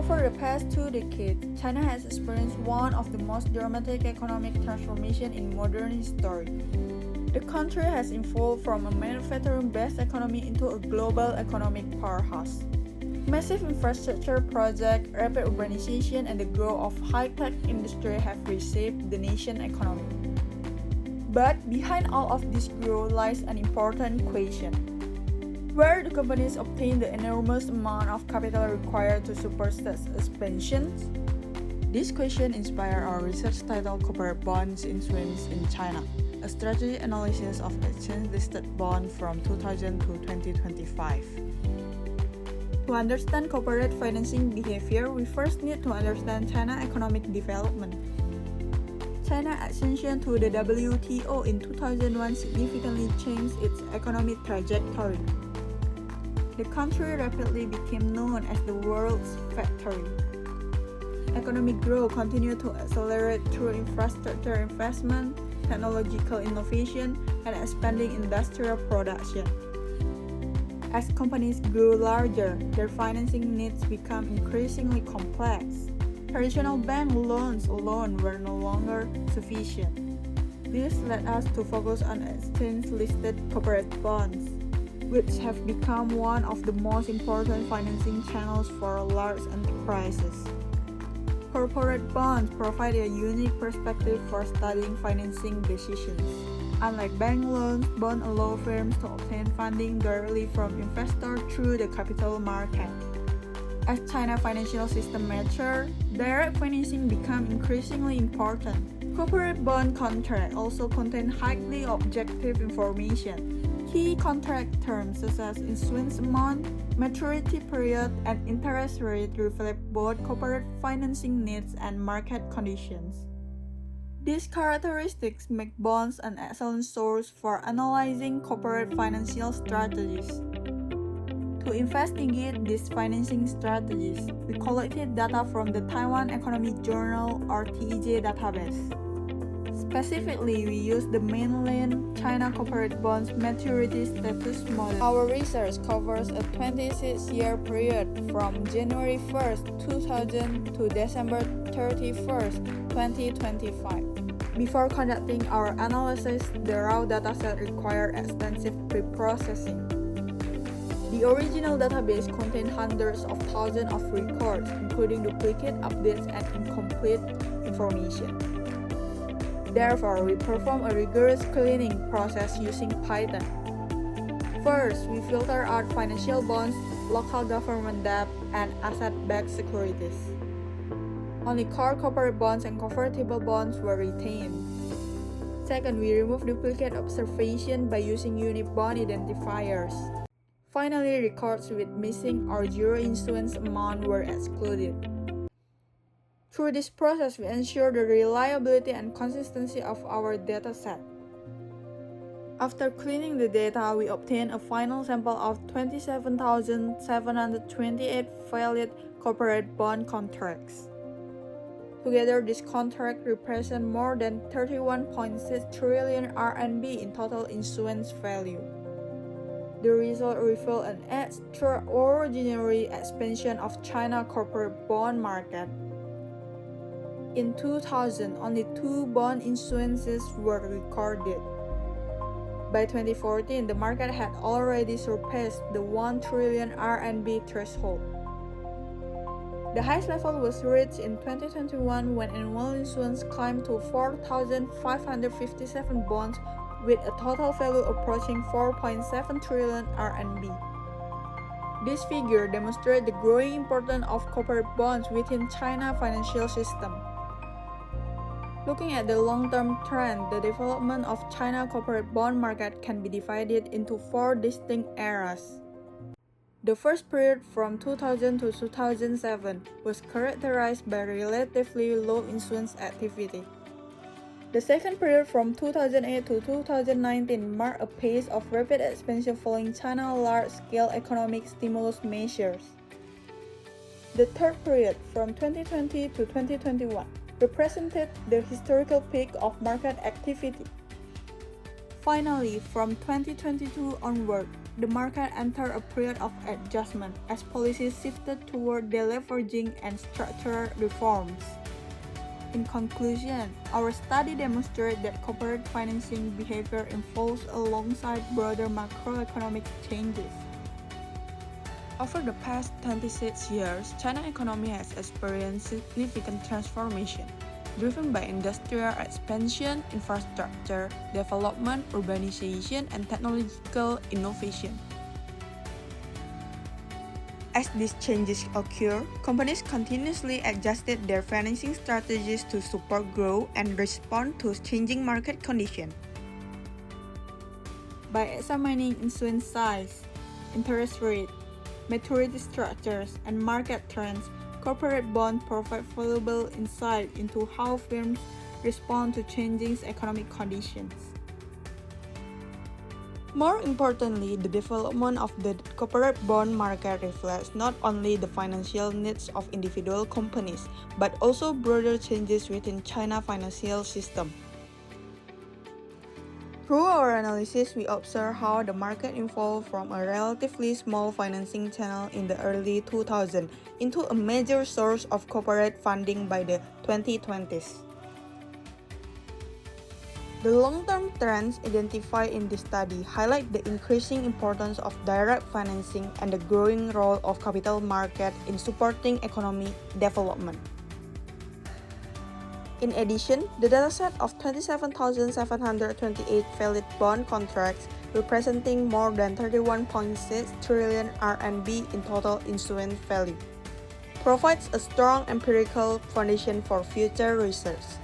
Over the past 2 decades, China has experienced one of the most dramatic economic transformations in modern history. The country has evolved from a manufacturing-based economy into a global economic powerhouse. Massive infrastructure projects, rapid urbanization, and the growth of high-tech industry have reshaped the nation's economy. But behind all of this growth lies an important question. Where do companies obtain the enormous amount of capital required to support such expansions? This question inspired our research titled Corporate Bonds Issuance in China, a strategy analysis of exchange-listed bonds from 2000 to 2025. To understand corporate financing behavior, we first need to understand China's economic development. China's accession to the WTO in 2001 significantly changed its economic trajectory. The country rapidly became known as the world's factory. Economic growth continued to accelerate through infrastructure investment, technological innovation, and expanding industrial production. As companies grew larger, their financing needs became increasingly complex. Traditional bank loans alone were no longer sufficient. This led us to focus on exchange-listed corporate bonds, which have become one of the most important financing channels for large enterprises. Corporate bonds provide a unique perspective for studying financing decisions. Unlike bank loans, bonds allow firms to obtain funding directly from investors through the capital market. As China's financial system matured, direct financing became increasingly important. Corporate bond contracts also contain highly objective information. Key contract terms such as issuance amount, maturity period, and interest rate reflect both corporate financing needs and market conditions. These characteristics make bonds an excellent source for analyzing corporate financial strategies. To investigate these financing strategies, we collected data from the Taiwan Economic Journal or TEJ database. Specifically, we used the mainland China corporate bonds maturity status model. Our research covers a 26-year period from January 1st, 2000 to December 31st, 2025. Before conducting our analysis, the raw dataset required extensive pre-processing. The original database contained hundreds of thousands of records, including duplicate updates and incomplete information. Therefore, we perform a rigorous cleaning process using Python. First, we filter out financial bonds, local government debt, and asset-backed securities. Only core corporate bonds and convertible bonds were retained. Second, we remove duplicate observation by using unique bond identifiers. Finally, records with missing or zero issuance amount were excluded. Through this process, we ensure the reliability and consistency of our dataset. After cleaning the data, we obtained a final sample of 27,728 valid corporate bond contracts. Together, this contract represents more than 31.6 trillion RMB in total issuance value. The result revealed an extraordinary expansion of China's corporate bond market. In 2000, only 2 bond issuances were recorded. By 2014, the market had already surpassed the 1 trillion RMB threshold. The highest level was reached in 2021 when annual issuance climbed to 4,557 bonds with a total value approaching 4.7 trillion RMB. This figure demonstrates the growing importance of corporate bonds within China's financial system. Looking at the long-term trend, the development of China's corporate bond market can be divided into 4 distinct eras. The first period from 2000 to 2007 was characterized by relatively low issuance activity. The second period from 2008 to 2019 marked a pace of rapid expansion following China's large-scale economic stimulus measures. The third period from 2020 to 2021 represented the historical peak of market activity. Finally, from 2022 onward, the market entered a period of adjustment as policies shifted toward deleveraging and structural reforms. In conclusion, our study demonstrated that corporate financing behavior evolves alongside broader macroeconomic changes. Over the past 26 years, China's economy has experienced significant transformation, driven by industrial expansion, infrastructure development, urbanization, and technological innovation. As these changes occur, companies continuously adjusted their financing strategies to support growth and respond to changing market conditions. By examining issuance size, interest rate, maturity structures, and market trends, corporate bonds provide valuable insight into how firms respond to changing economic conditions. More importantly, the development of the corporate bond market reflects not only the financial needs of individual companies, but also broader changes within China's financial system. Through our analysis, we observe how the market evolved from a relatively small financing channel in the early 2000s into a major source of corporate funding by the 2020s. The long-term trends identified in this study highlight the increasing importance of direct financing and the growing role of capital market in supporting economic development. In addition, the dataset of 27,728 valid bond contracts, representing more than 31.6 trillion RMB in total issuance value, provides a strong empirical foundation for future research.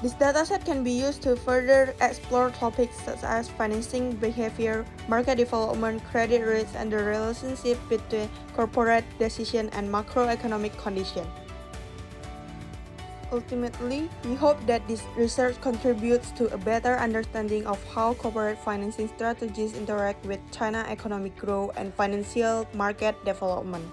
This dataset can be used to further explore topics such as financing behavior, market development, credit rates, and the relationship between corporate decision and macroeconomic conditions. Ultimately, we hope that this research contributes to a better understanding of how corporate financing strategies interact with China's economic growth and financial market development.